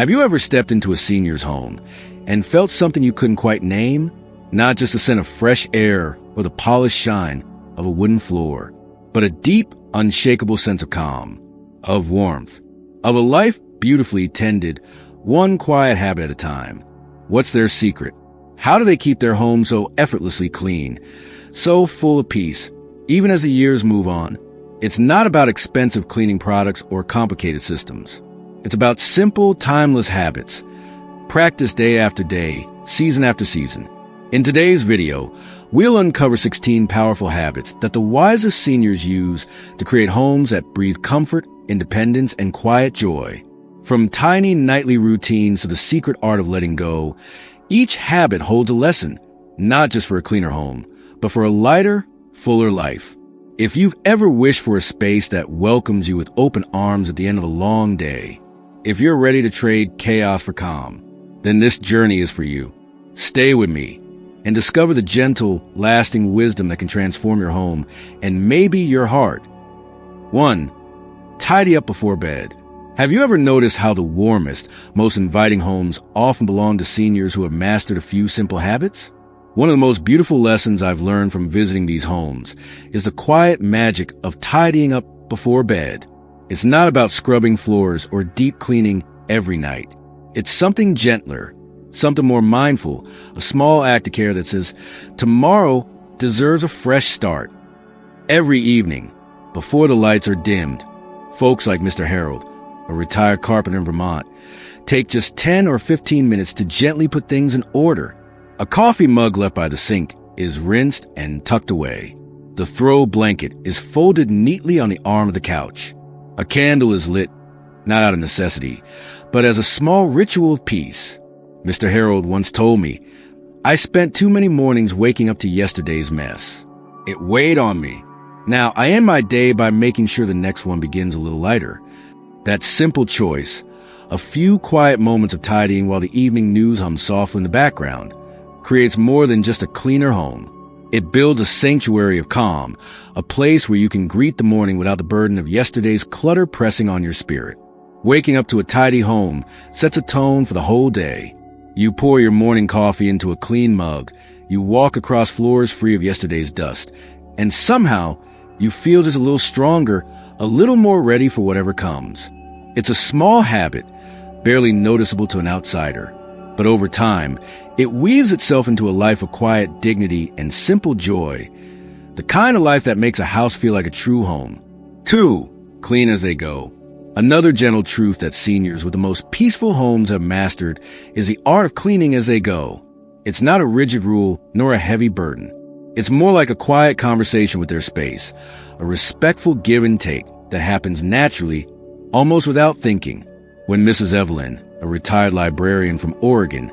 Have you ever stepped into a senior's home and felt something you couldn't quite name? Not just a scent of fresh air or the polished shine of a wooden floor, but a deep, unshakable sense of calm, of warmth, of a life beautifully tended, one quiet habit at a time. What's their secret? How do they keep their home so effortlessly clean, so full of peace, even as the years move on? It's not about expensive cleaning products or complicated systems. It's about simple, timeless habits, practiced day after day, season after season. In today's video, we'll uncover 16 powerful habits that the wisest seniors use to create homes that breathe comfort, independence, and quiet joy. From tiny nightly routines to the secret art of letting go, each habit holds a lesson, not just for a cleaner home, but for a lighter, fuller life. If you've ever wished for a space that welcomes you with open arms at the end of a long day, if you're ready to trade chaos for calm, then this journey is for you. Stay with me and discover the gentle, lasting wisdom that can transform your home and maybe your heart. 1. Tidy up before bed. Have you ever noticed how the warmest, most inviting homes often belong to seniors who have mastered a few simple habits? One of the most beautiful lessons I've learned from visiting these homes is the quiet magic of tidying up before bed. It's not about scrubbing floors or deep cleaning every night. It's something gentler, something more mindful, a small act of care that says, tomorrow deserves a fresh start. Every evening, before the lights are dimmed, folks like Mr. Harold, a retired carpenter in Vermont, take just 10 or 15 minutes to gently put things in order. A coffee mug left by the sink is rinsed and tucked away. The throw blanket is folded neatly on the arm of the couch. A candle is lit, not out of necessity, but as a small ritual of peace. Mr. Harold once told me, I spent too many mornings waking up to yesterday's mess. It weighed on me. Now, I end my day by making sure the next one begins a little lighter. That simple choice, a few quiet moments of tidying while the evening news hums softly in the background, creates more than just a cleaner home. It builds a sanctuary of calm, a place where you can greet the morning without the burden of yesterday's clutter pressing on your spirit. Waking up to a tidy home sets a tone for the whole day. You pour your morning coffee into a clean mug, you walk across floors free of yesterday's dust, and somehow you feel just a little stronger, a little more ready for whatever comes. It's a small habit, barely noticeable to an outsider, but over time, it weaves itself into a life of quiet dignity and simple joy, the kind of life that makes a house feel like a true home. 2. Clean as they go. Another gentle truth that seniors with the most peaceful homes have mastered is the art of cleaning as they go. It's not a rigid rule nor a heavy burden. It's more like a quiet conversation with their space, a respectful give and take that happens naturally, almost without thinking. When Mrs. Evelyn, a retired librarian from Oregon,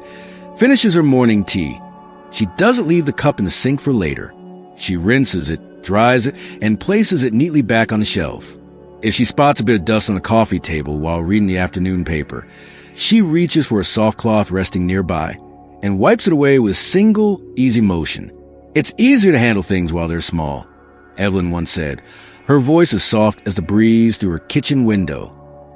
finishes her morning tea, she doesn't leave the cup in the sink for later. She rinses it, dries it, and places it neatly back on the shelf. If she spots a bit of dust on the coffee table while reading the afternoon paper, she reaches for a soft cloth resting nearby and wipes it away with a single, easy motion. It's easier to handle things while they're small, Evelyn once said. Her voice is soft as the breeze through her kitchen window.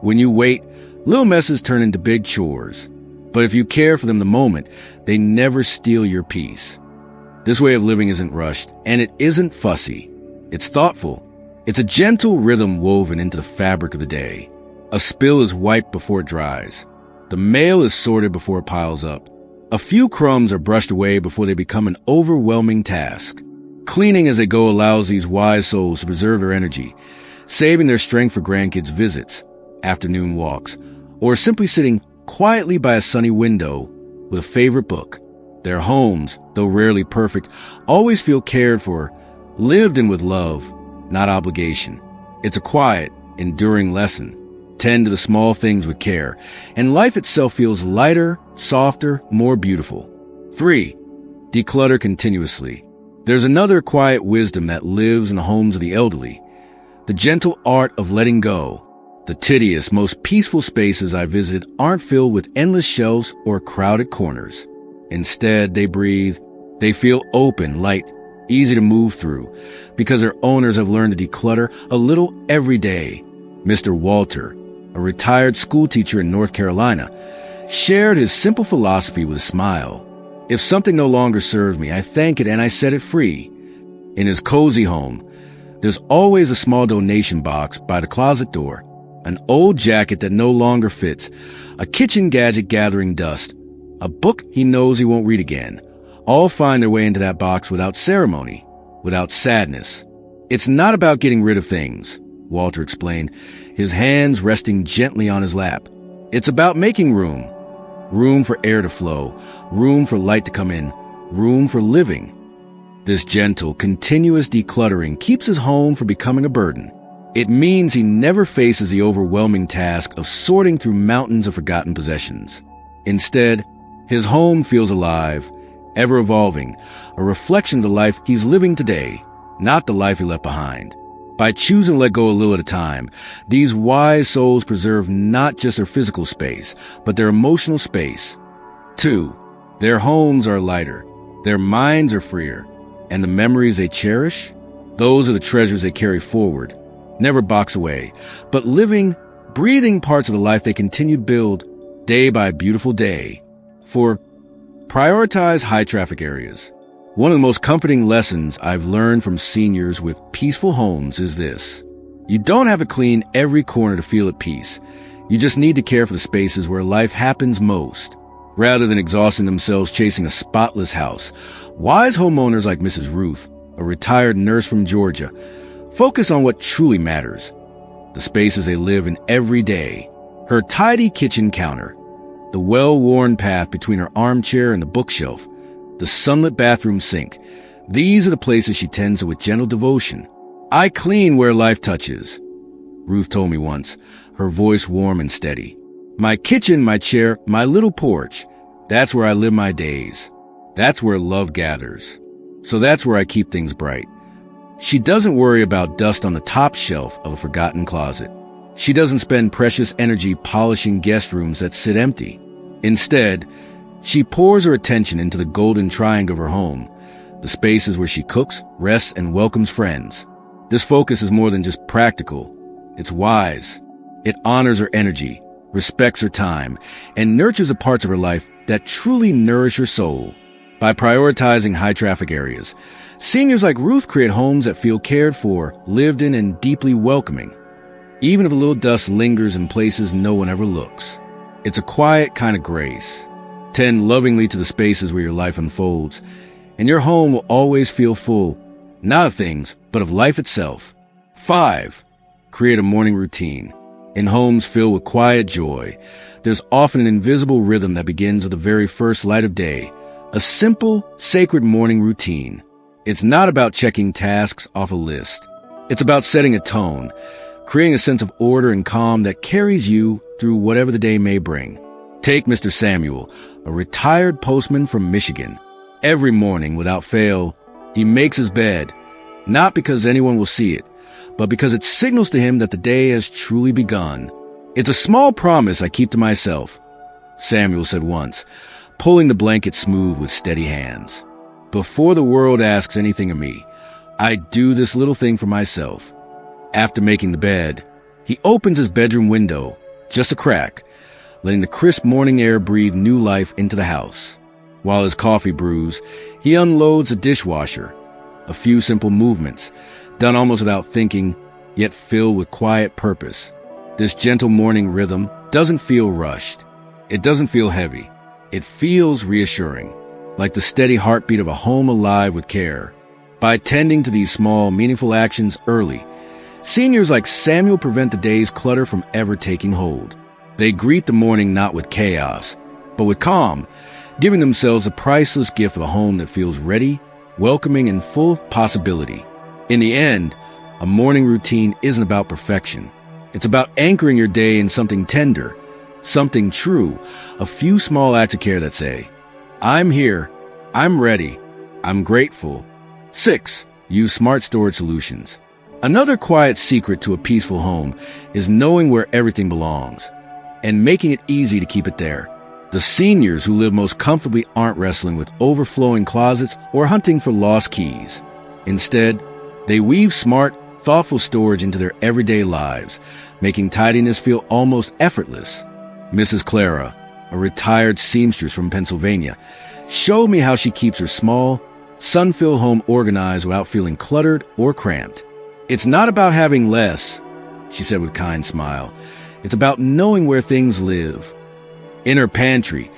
When you wait, little messes turn into big chores. But if you care for them the moment, they never steal your peace. This way of living isn't rushed, and it isn't fussy. It's thoughtful. It's a gentle rhythm woven into the fabric of the day. A spill is wiped before it dries. The mail is sorted before it piles up. A few crumbs are brushed away before they become an overwhelming task. Cleaning as they go allows these wise souls to preserve their energy, saving their strength for grandkids' visits, afternoon walks, or simply sitting quietly by a sunny window with a favorite book. Their homes, though rarely perfect, always feel cared for, lived in with love, not obligation. It's a quiet, enduring lesson. Tend to the small things with care, and life itself feels lighter, softer, more beautiful. 3. Declutter continuously. There's another quiet wisdom that lives in the homes of the elderly. The gentle art of letting go. The tedious, most peaceful spaces I visited aren't filled with endless shelves or crowded corners. Instead, they breathe. They feel open, light, easy to move through, because their owners have learned to declutter a little every day. Mr. Walter, a retired schoolteacher in North Carolina, shared his simple philosophy with a smile. If something no longer serves me, I thank it and I set it free. In his cozy home, there's always a small donation box by the closet door, an old jacket that no longer fits, a kitchen gadget gathering dust, a book he knows he won't read again. All find their way into that box without ceremony, without sadness. It's not about getting rid of things, Walter explained, his hands resting gently on his lap. It's about making room. Room for air to flow, room for light to come in, room for living. This gentle, continuous decluttering keeps his home from becoming a burden. It means he never faces the overwhelming task of sorting through mountains of forgotten possessions. Instead, his home feels alive, ever evolving, a reflection of the life he's living today, not the life he left behind. By choosing to let go a little at a time, these wise souls preserve not just their physical space, but their emotional space. 2. Their homes are lighter, their minds are freer, and the memories they cherish, those are the treasures they carry forward, never box away, but living, breathing parts of the life they continue to build day by beautiful day. 4. Prioritize high-traffic areas. One of the most comforting lessons I've learned from seniors with peaceful homes is this. You don't have to clean every corner to feel at peace. You just need to care for the spaces where life happens most. Rather than exhausting themselves chasing a spotless house, wise homeowners like Mrs. Ruth, a retired nurse from Georgia, focus on what truly matters, the spaces they live in every day. Her tidy kitchen counter, the well-worn path between her armchair and the bookshelf, the sunlit bathroom sink. These are the places she tends to with gentle devotion. I clean where life touches, Ruth told me once, her voice warm and steady. My kitchen, my chair, my little porch, that's where I live my days. That's where love gathers. So that's where I keep things bright. She doesn't worry about dust on the top shelf of a forgotten closet. She doesn't spend precious energy polishing guest rooms that sit empty. Instead, she pours her attention into the golden triangle of her home, the spaces where she cooks, rests, and welcomes friends. This focus is more than just practical. It's wise. It honors her energy, respects her time, and nurtures the parts of her life that truly nourish her soul. By prioritizing high-traffic areas, seniors like Ruth create homes that feel cared for, lived in, and deeply welcoming, even if a little dust lingers in places no one ever looks. It's a quiet kind of grace. Tend lovingly to the spaces where your life unfolds, and your home will always feel full, not of things, but of life itself. 5. Create a morning routine. In homes filled with quiet joy, there's often an invisible rhythm that begins with the very first light of day, a simple, sacred morning routine. It's not about checking tasks off a list. It's about setting a tone, creating a sense of order and calm that carries you through whatever the day may bring. Take Mr. Samuel, a retired postman from Michigan. Every morning, without fail, he makes his bed, not because anyone will see it, but because it signals to him that the day has truly begun. It's a small promise I keep to myself, Samuel said once, pulling the blanket smooth with steady hands. Before the world asks anything of me, I do this little thing for myself. After making the bed, he opens his bedroom window, just a crack, letting the crisp morning air breathe new life into the house. While his coffee brews, he unloads the dishwasher. A few simple movements, done almost without thinking, yet filled with quiet purpose. This gentle morning rhythm doesn't feel rushed. It doesn't feel heavy. It feels reassuring, like the steady heartbeat of a home alive with care. By tending to these small, meaningful actions early, seniors like Samuel prevent the day's clutter from ever taking hold. They greet the morning not with chaos, but with calm, giving themselves a priceless gift of a home that feels ready, welcoming, and full of possibility. In the end, a morning routine isn't about perfection. It's about anchoring your day in something tender, something true, a few small acts of care that say, I'm here, I'm ready, I'm grateful. 6. Use smart storage solutions. Another quiet secret to a peaceful home is knowing where everything belongs and making it easy to keep it there. The seniors who live most comfortably aren't wrestling with overflowing closets or hunting for lost keys. Instead, they weave smart, thoughtful storage into their everyday lives, making tidiness feel almost effortless. Mrs. Clara, a retired seamstress from Pennsylvania, showed me how she keeps her small, sun-filled home organized without feeling cluttered or cramped. "It's not about having less," she said with a kind smile. "It's about knowing where things live." In her pantry,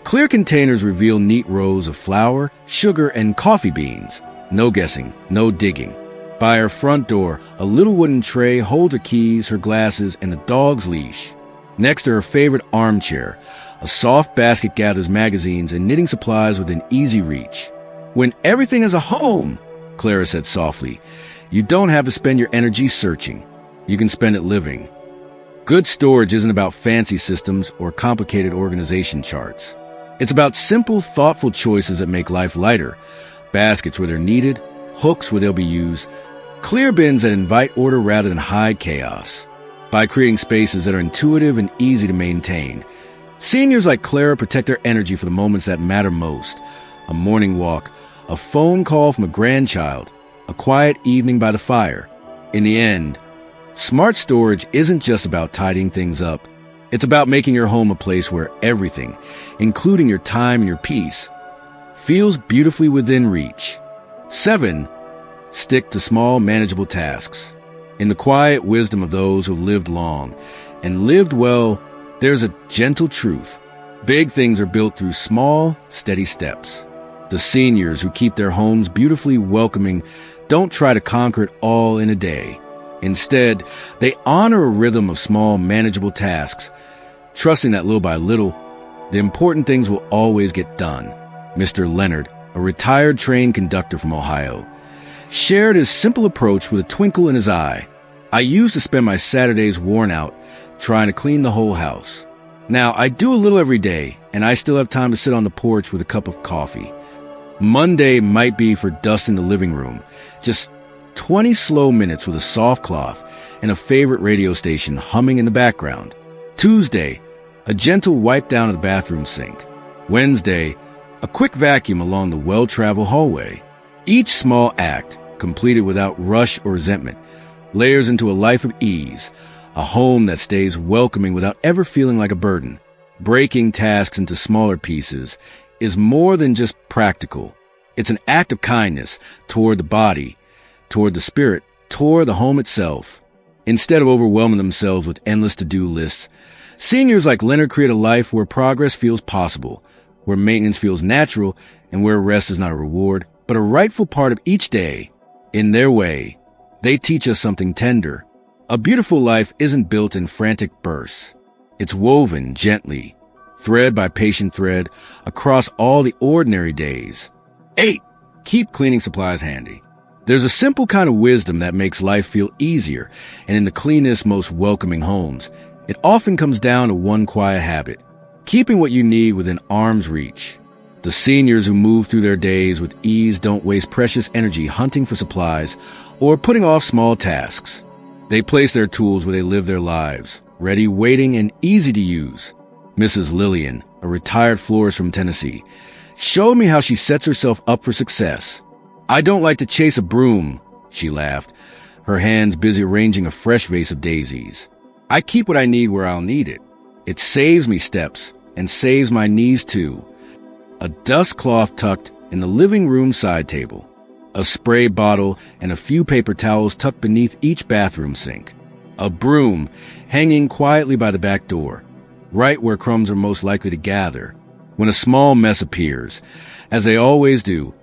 clear containers reveal neat rows of flour, sugar, and coffee beans. No guessing, no digging. By her front door, a little wooden tray holds her keys, her glasses, and a dog's leash. Next to her favorite armchair, a soft basket gathers magazines and knitting supplies within easy reach. "When everything is a home," Clara said softly, "you don't have to spend your energy searching. You can spend it living." Good storage isn't about fancy systems or complicated organization charts. It's about simple, thoughtful choices that make life lighter. Baskets where they're needed, hooks where they'll be used, clear bins that invite order rather than hide chaos. By creating spaces that are intuitive and easy to maintain, seniors like Clara protect their energy for the moments that matter most. A morning walk, a phone call from a grandchild, a quiet evening by the fire. In the end, smart storage isn't just about tidying things up. It's about making your home a place where everything, including your time and your peace, feels beautifully within reach. 7. Stick to small, manageable tasks. In the quiet wisdom of those who lived long and lived well, there's a gentle truth. Big things are built through small, steady steps. The seniors who keep their homes beautifully welcoming don't try to conquer it all in a day. Instead, they honor a rhythm of small, manageable tasks, trusting that little by little, the important things will always get done. Mr. Leonard, a retired train conductor from Ohio, shared his simple approach with a twinkle in his eye. "I used to spend my Saturdays worn out, trying to clean the whole house. Now, I do a little every day, and I still have time to sit on the porch with a cup of coffee. Monday might be for dusting the living room, just 20 slow minutes with a soft cloth and a favorite radio station humming in the background. Tuesday, a gentle wipe down of the bathroom sink. Wednesday, a quick vacuum along the well-traveled hallway." Each small act, completed without rush or resentment, layers into a life of ease, a home that stays welcoming without ever feeling like a burden. Breaking tasks into smaller pieces is more than just practical. It's an act of kindness toward the body, toward the spirit, toward the home itself. Instead of overwhelming themselves with endless to-do lists, seniors like Leonard create a life where progress feels possible, where maintenance feels natural, and where rest is not a reward, but a rightful part of each day. In their way, they teach us something tender. A beautiful life isn't built in frantic bursts. It's woven gently, thread by patient thread, across all the ordinary days. 8. Keep cleaning supplies handy. There's a simple kind of wisdom that makes life feel easier, and in the cleanest, most welcoming homes, it often comes down to one quiet habit: keeping what you need within arm's reach. The seniors who move through their days with ease don't waste precious energy hunting for supplies or putting off small tasks. They place their tools where they live their lives, ready, waiting, and easy to use. Mrs. Lillian, a retired florist from Tennessee, showed me how she sets herself up for success. "I don't like to chase a broom," she laughed, her hands busy arranging a fresh vase of daisies. "I keep what I need where I'll need it. It saves me steps and saves my knees too." A dust cloth tucked in the living room side table, a spray bottle and a few paper towels tucked beneath each bathroom sink, a broom hanging quietly by the back door, right where crumbs are most likely to gather. When a small mess appears, as they always do,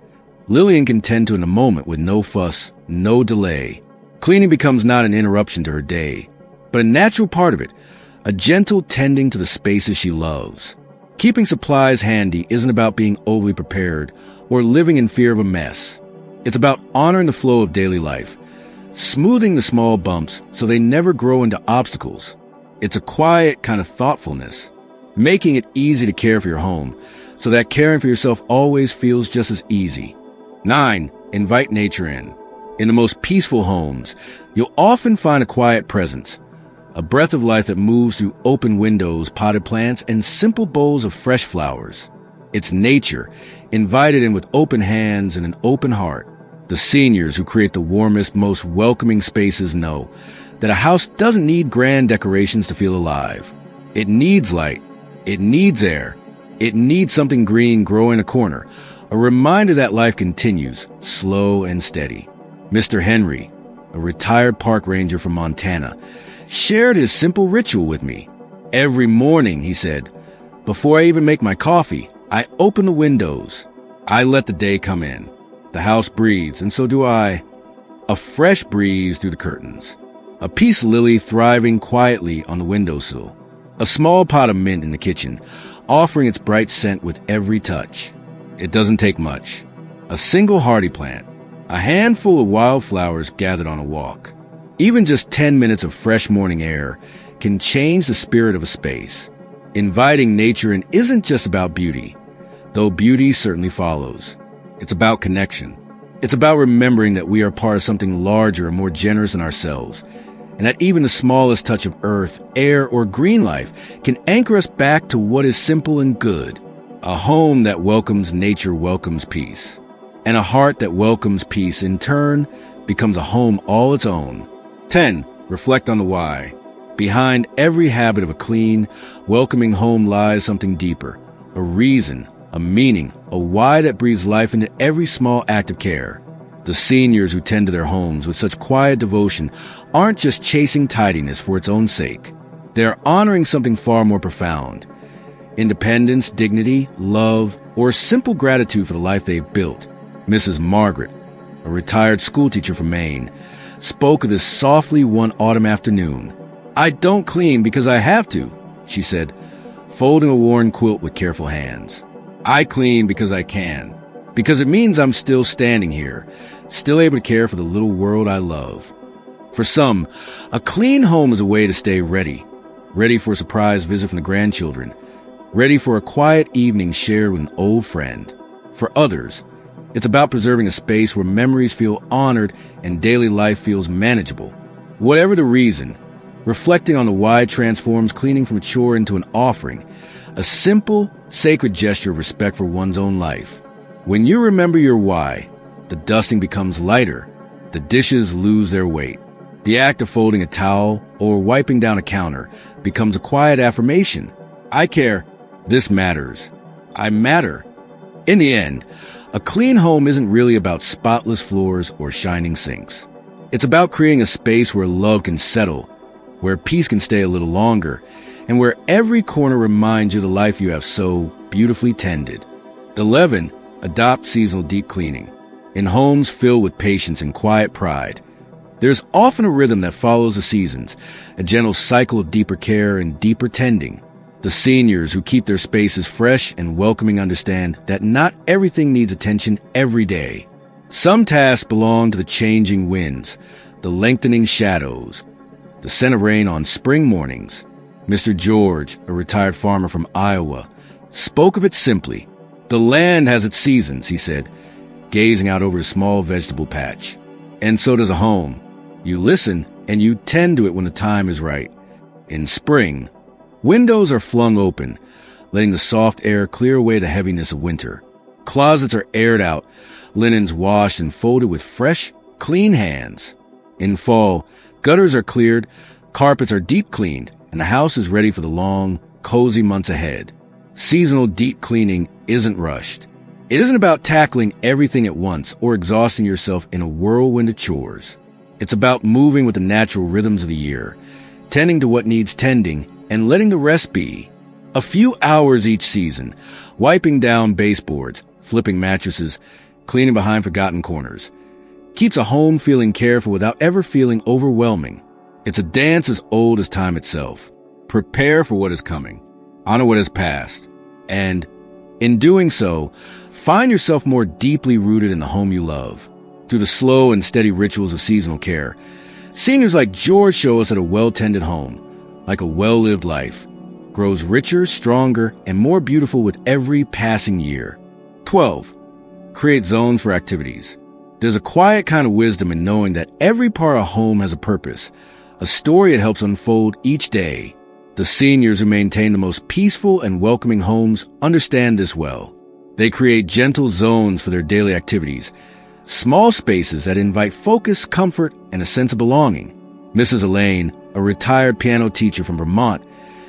Lillian can tend to in a moment with no fuss, no delay. Cleaning becomes not an interruption to her day, but a natural part of it, a gentle tending to the spaces she loves. Keeping supplies handy isn't about being overly prepared or living in fear of a mess. It's about honoring the flow of daily life, smoothing the small bumps so they never grow into obstacles. It's a quiet kind of thoughtfulness, making it easy to care for your home so that caring for yourself always feels just as easy. 9. Invite nature in. In the most peaceful homes, you'll often find a quiet presence, a breath of life that moves through open windows, potted plants, and simple bowls of fresh flowers. It's nature, invited in with open hands and an open heart. The seniors who create the warmest, most welcoming spaces know that a house doesn't need grand decorations to feel alive. It needs light. It needs air. It needs something green growing in a corner, a reminder that life continues, slow and steady. Mr. Henry, a retired park ranger from Montana, shared his simple ritual with me. Every morning, he said, before I even make my coffee, I open the windows. I let the day come in. The house breathes, and so do I. A fresh breeze through the curtains. A peace lily thriving quietly on the windowsill. A small pot of mint in the kitchen, offering its bright scent with every touch. It doesn't take much. A single hardy plant. A handful of wildflowers gathered on a walk. Even just 10 minutes of fresh morning air can change the spirit of a space. Inviting nature in isn't just about beauty, though beauty certainly follows. It's about connection. It's about remembering that we are part of something larger and more generous than ourselves, and that even the smallest touch of earth, air, or green life can anchor us back to what is simple and good. A home that welcomes nature welcomes peace. And a heart that welcomes peace, in turn, becomes a home all its own. 10. Reflect on the why. Behind every habit of a clean, welcoming home lies something deeper. A reason, a meaning, a why that breathes life into every small act of care. The seniors who tend to their homes with such quiet devotion aren't just chasing tidiness for its own sake. They're honoring something far more profound. Independence, dignity, love, or simple gratitude for the life they've built. Mrs. Margaret, a retired schoolteacher from Maine, spoke of this softly one autumn afternoon. "I don't clean because I have to," she said, folding a worn quilt with careful hands. "I clean because I can, because it means I'm still standing here, still able to care for the little world I love." For some, a clean home is a way to stay ready for a surprise visit from the grandchildren, ready for a quiet evening shared with an old friend. For others, it's about preserving a space where memories feel honored and daily life feels manageable. Whatever the reason, reflecting on the why transforms cleaning from a chore into an offering, a simple, sacred gesture of respect for one's own life. When you remember your why, the dusting becomes lighter, the dishes lose their weight. The act of folding a towel or wiping down a counter becomes a quiet affirmation. I care. This matters. I matter. In the end, a clean home isn't really about spotless floors or shining sinks. It's about creating a space where love can settle, where peace can stay a little longer, and where every corner reminds you of the life you have so beautifully tended. 11. Adopt seasonal deep cleaning. In homes filled with patience and quiet pride, there's often a rhythm that follows the seasons, a gentle cycle of deeper care and deeper tending. The seniors who keep their spaces fresh and welcoming understand that not everything needs attention every day. Some tasks belong to the changing winds, the lengthening shadows, the scent of rain on spring mornings. Mr. George, a retired farmer from Iowa, spoke of it simply. "The land has its seasons," he said, gazing out over a small vegetable patch. "And so does a home. You listen and you tend to it when the time is right. In spring, windows are flung open, letting the soft air clear away the heaviness of winter. Closets are aired out, linens washed and folded with fresh, clean hands. In fall, gutters are cleared, carpets are deep cleaned, and the house is ready for the long, cozy months ahead. Seasonal deep cleaning isn't rushed. It isn't about tackling everything at once or exhausting yourself in a whirlwind of chores. It's about moving with the natural rhythms of the year, tending to what needs tending, and letting the rest be. A few hours each season, wiping down baseboards, flipping mattresses, cleaning behind forgotten corners, keeps a home feeling careful without ever feeling overwhelming. It's a dance as old as time itself. Prepare for what is coming, honor what has passed, and, in doing so, find yourself more deeply rooted in the home you love. Through the slow and steady rituals of seasonal care, seniors like George show us that a well-tended home, like a well-lived life, grows richer, stronger, and more beautiful with every passing year. 12. Create zones for activities. There's a quiet kind of wisdom in knowing that every part of a home has a purpose, a story it helps unfold each day. The seniors who maintain the most peaceful and welcoming homes understand this well. They create gentle zones for their daily activities, Small spaces that invite focus, comfort, and a sense of belonging. Mrs. Elaine, a retired piano teacher from Vermont,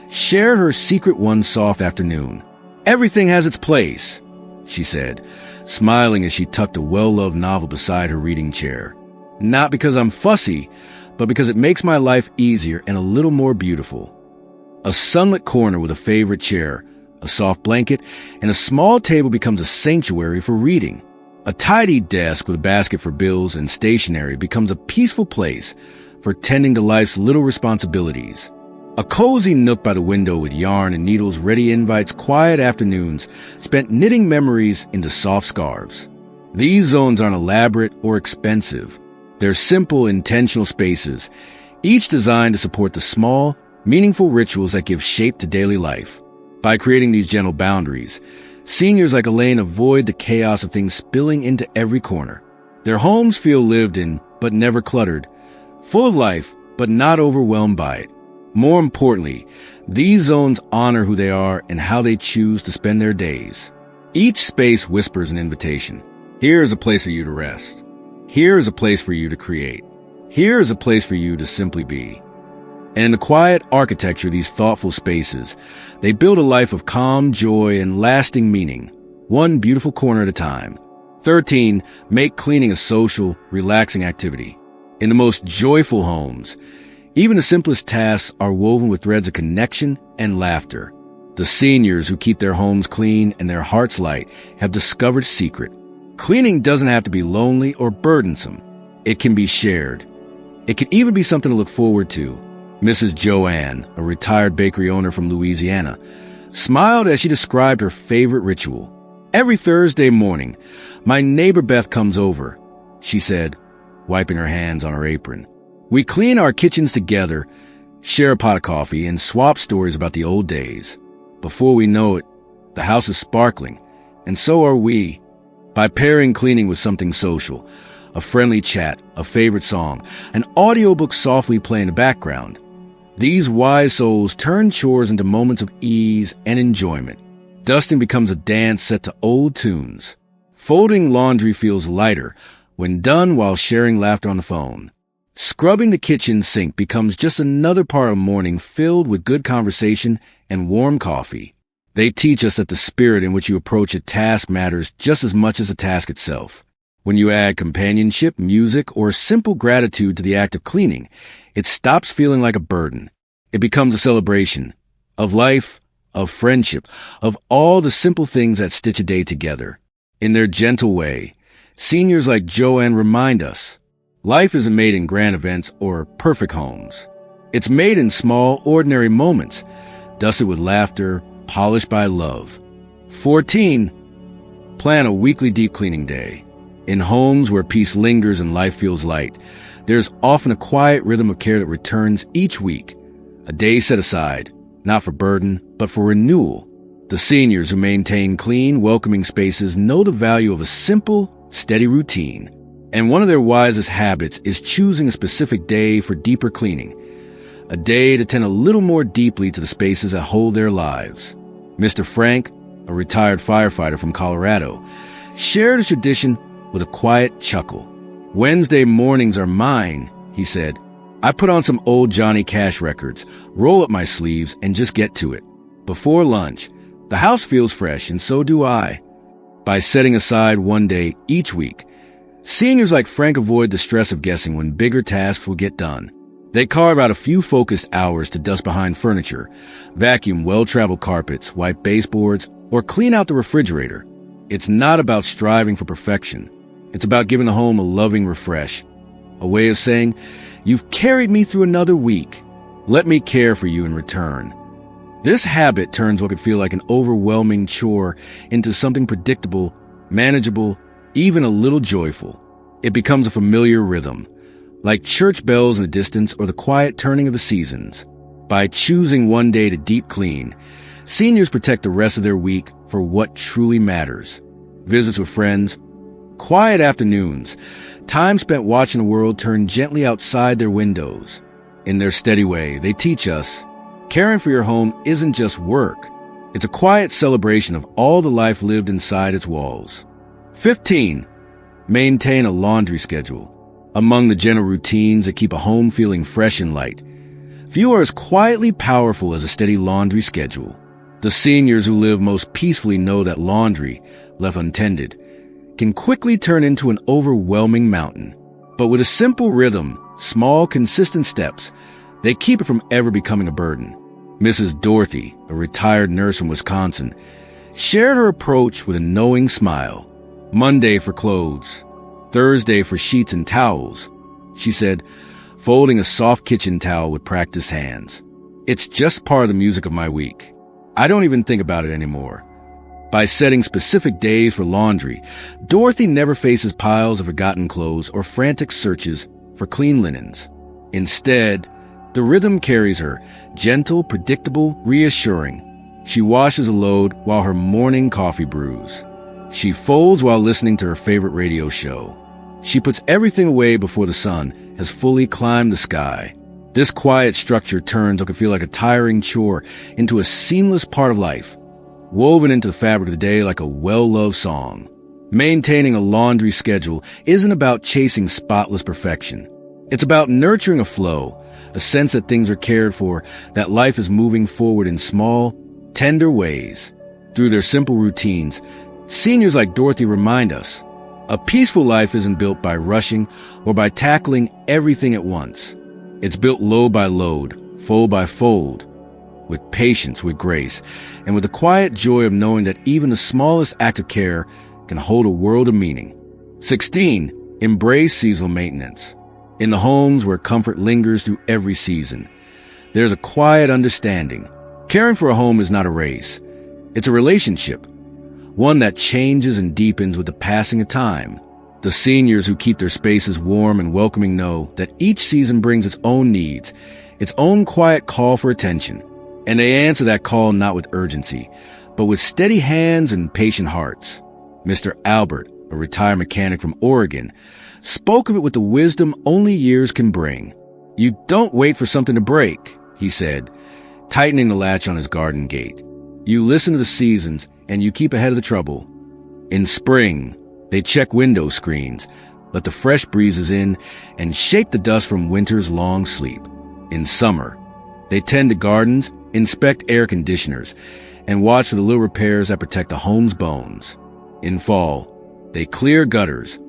shared her secret one soft afternoon. "Everything has its place," she said, smiling as she tucked a well-loved novel beside her reading chair. "Not because I'm fussy, but because it makes my life easier and a little more beautiful." A sunlit corner with a favorite chair, a soft blanket, and a small table becomes a sanctuary for reading. A tidy desk with a basket for bills and stationery becomes a peaceful place for tending to life's little responsibilities. A cozy nook by the window with yarn and needles ready invites quiet afternoons spent knitting memories into soft scarves. These zones aren't elaborate or expensive. They're simple, intentional spaces, each designed to support the small, meaningful rituals that give shape to daily life. By creating these gentle boundaries, seniors like Elaine avoid the chaos of things spilling into every corner. Their homes feel lived in, but never cluttered, full of life, but not overwhelmed by it. More importantly, these zones honor who they are and how they choose to spend their days. Each space whispers an invitation. Here is a place for you to rest. Here is a place for you to create. Here is a place for you to simply be. And in the quiet architecture of these thoughtful spaces, they build a life of calm, joy, and lasting meaning, one beautiful corner at a time. 13. Make cleaning a social, relaxing activity. In the most joyful homes, even the simplest tasks are woven with threads of connection and laughter. The seniors who keep their homes clean and their hearts light have discovered a secret. Cleaning doesn't have to be lonely or burdensome. It can be shared. It can even be something to look forward to. Mrs. Joanne, a retired bakery owner from Louisiana, smiled as she described her favorite ritual. "Every Thursday morning, my neighbor Beth comes over," she said, wiping her hands on her apron. "We clean our kitchens together, share a pot of coffee, and swap stories about the old days. Before we know it, the house is sparkling, and so are we." By pairing cleaning with something social, a friendly chat, a favorite song, an audiobook softly playing in the background, these wise souls turn chores into moments of ease and enjoyment. Dusting becomes a dance set to old tunes. Folding laundry feels lighter when done while sharing laughter on the phone. Scrubbing the kitchen sink becomes just another part of morning filled with good conversation and warm coffee. They teach us that the spirit in which you approach a task matters just as much as the task itself. When you add companionship, music, or simple gratitude to the act of cleaning, it stops feeling like a burden. It becomes a celebration of life, of friendship, of all the simple things that stitch a day together. In their gentle way, seniors like Joanne remind us, life isn't made in grand events or perfect homes. It's made in small, ordinary moments, dusted with laughter, polished by love. 14. Plan a weekly deep cleaning day. In homes where peace lingers and life feels light, there's often a quiet rhythm of care that returns each week. A day set aside, not for burden, but for renewal. The seniors who maintain clean, welcoming spaces know the value of a simple, steady routine. And one of their wisest habits is choosing a specific day for deeper cleaning. A day to tend a little more deeply to the spaces that hold their lives. Mr. Frank, a retired firefighter from Colorado, shared a tradition with a quiet chuckle. "Wednesday mornings are mine," he said. "I put on some old Johnny Cash records, roll up my sleeves, and just get to it. Before lunch, the house feels fresh, and so do I." By setting aside one day each week, seniors like Frank avoid the stress of guessing when bigger tasks will get done. They carve out a few focused hours to dust behind furniture, vacuum well-traveled carpets, wipe baseboards, or clean out the refrigerator. It's not about striving for perfection. It's about giving the home a loving refresh, a way of saying, "You've carried me through another week. Let me care for you in return." This habit turns what could feel like an overwhelming chore into something predictable, manageable, even a little joyful. It becomes a familiar rhythm, like church bells in the distance or the quiet turning of the seasons. By choosing one day to deep clean, seniors protect the rest of their week for what truly matters. Visits with friends, quiet afternoons, time spent watching the world turn gently outside their windows. In their steady way, they teach us, caring for your home isn't just work. It's a quiet celebration of all the life lived inside its walls. 15. Maintain a laundry schedule. Among the gentle routines that keep a home feeling fresh and light, few are as quietly powerful as a steady laundry schedule. The seniors who live most peacefully know that laundry, left untended, can quickly turn into an overwhelming mountain. But with a simple rhythm, small, consistent steps, they keep it from ever becoming a burden. Mrs. Dorothy, a retired nurse from Wisconsin, shared her approach with a knowing smile. Monday for clothes, Thursday for sheets and towels, she said, folding a soft kitchen towel with practiced hands. It's just part of the music of my week. I don't even think about it anymore. By setting specific days for laundry, Dorothy never faces piles of forgotten clothes or frantic searches for clean linens. Instead, the rhythm carries her, gentle, predictable, reassuring. She washes a load while her morning coffee brews. She folds while listening to her favorite radio show. She puts everything away before the sun has fully climbed the sky. This quiet structure turns what can feel like a tiring chore into a seamless part of life, woven into the fabric of the day like a well-loved song. Maintaining a laundry schedule isn't about chasing spotless perfection. It's about nurturing a flow, a sense that things are cared for, that life is moving forward in small, tender ways. Through their simple routines, seniors like Dorothy remind us, a peaceful life isn't built by rushing or by tackling everything at once. It's built load by load, fold by fold, with patience, with grace, and with the quiet joy of knowing that even the smallest act of care can hold a world of meaning. 16. Embrace seasonal maintenance. In the homes where comfort lingers through every season, there's a quiet understanding. Caring for a home is not a race. It's a relationship, one that changes and deepens with the passing of time. The seniors who keep their spaces warm and welcoming know that each season brings its own needs, its own quiet call for attention. And they answer that call not with urgency, but with steady hands and patient hearts. Mr. Albert, a retired mechanic from Oregon, spoke of it with the wisdom only years can bring. You don't wait for something to break, he said, tightening the latch on his garden gate. You listen to the seasons and you keep ahead of the trouble. In spring, they check window screens, let the fresh breezes in, and shake the dust from winter's long sleep. In summer, they tend to gardens, inspect air conditioners, and watch for the little repairs that protect the home's bones. In fall, they clear gutters,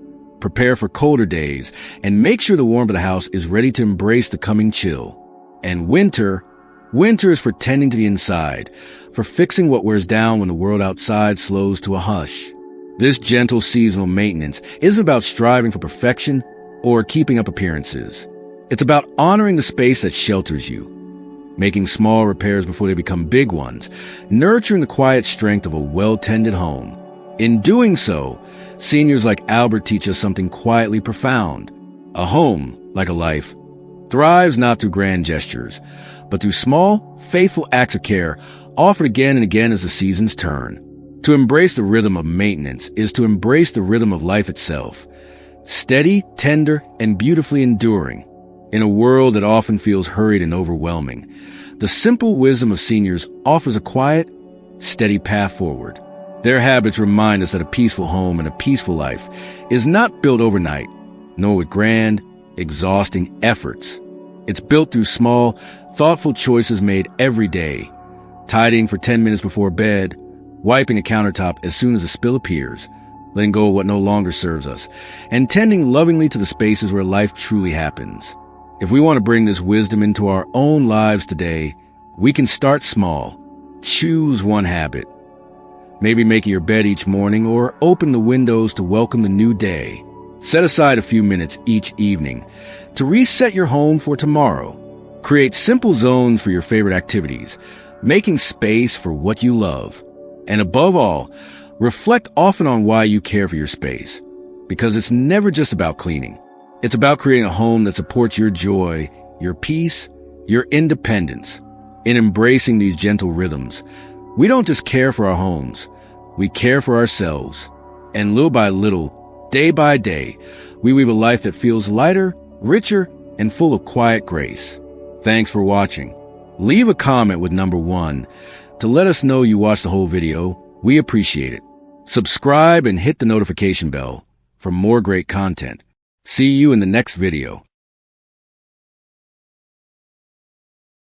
prepare for colder days, and make sure the warmth of the house is ready to embrace the coming chill. And winter is for tending to the inside, for fixing what wears down when the world outside slows to a hush. This gentle seasonal maintenance isn't about striving for perfection or keeping up appearances. It's about honoring the space that shelters you, making small repairs before they become big ones, nurturing the quiet strength of a well-tended home. In doing so, seniors like Albert teach us something quietly profound. A home, like a life, thrives not through grand gestures, but through small, faithful acts of care offered again and again as the seasons turn. To embrace the rhythm of maintenance is to embrace the rhythm of life itself, steady, tender, and beautifully enduring. In a world that often feels hurried and overwhelming, the simple wisdom of seniors offers a quiet, steady path forward. Their habits remind us that a peaceful home and a peaceful life is not built overnight, nor with grand, exhausting efforts. It's built through small, thoughtful choices made every day, tidying for 10 minutes before bed, wiping the countertop as soon as a spill appears, letting go of what no longer serves us, and tending lovingly to the spaces where life truly happens. If we want to bring this wisdom into our own lives today, we can start small. Choose one habit. Maybe making your bed each morning or open the windows to welcome the new day. Set aside a few minutes each evening to reset your home for tomorrow. Create simple zones for your favorite activities, making space for what you love. And above all, reflect often on why you care for your space, because it's never just about cleaning. It's about creating a home that supports your joy, your peace, your independence. In embracing these gentle rhythms, we don't just care for our homes, we care for ourselves. And little by little, day by day, we weave a life that feels lighter, richer, and full of quiet grace. Thanks for watching. Leave a comment with number 1 to let us know you watched the whole video. We appreciate it. Subscribe and hit the notification bell. for more great content. See you in the next video.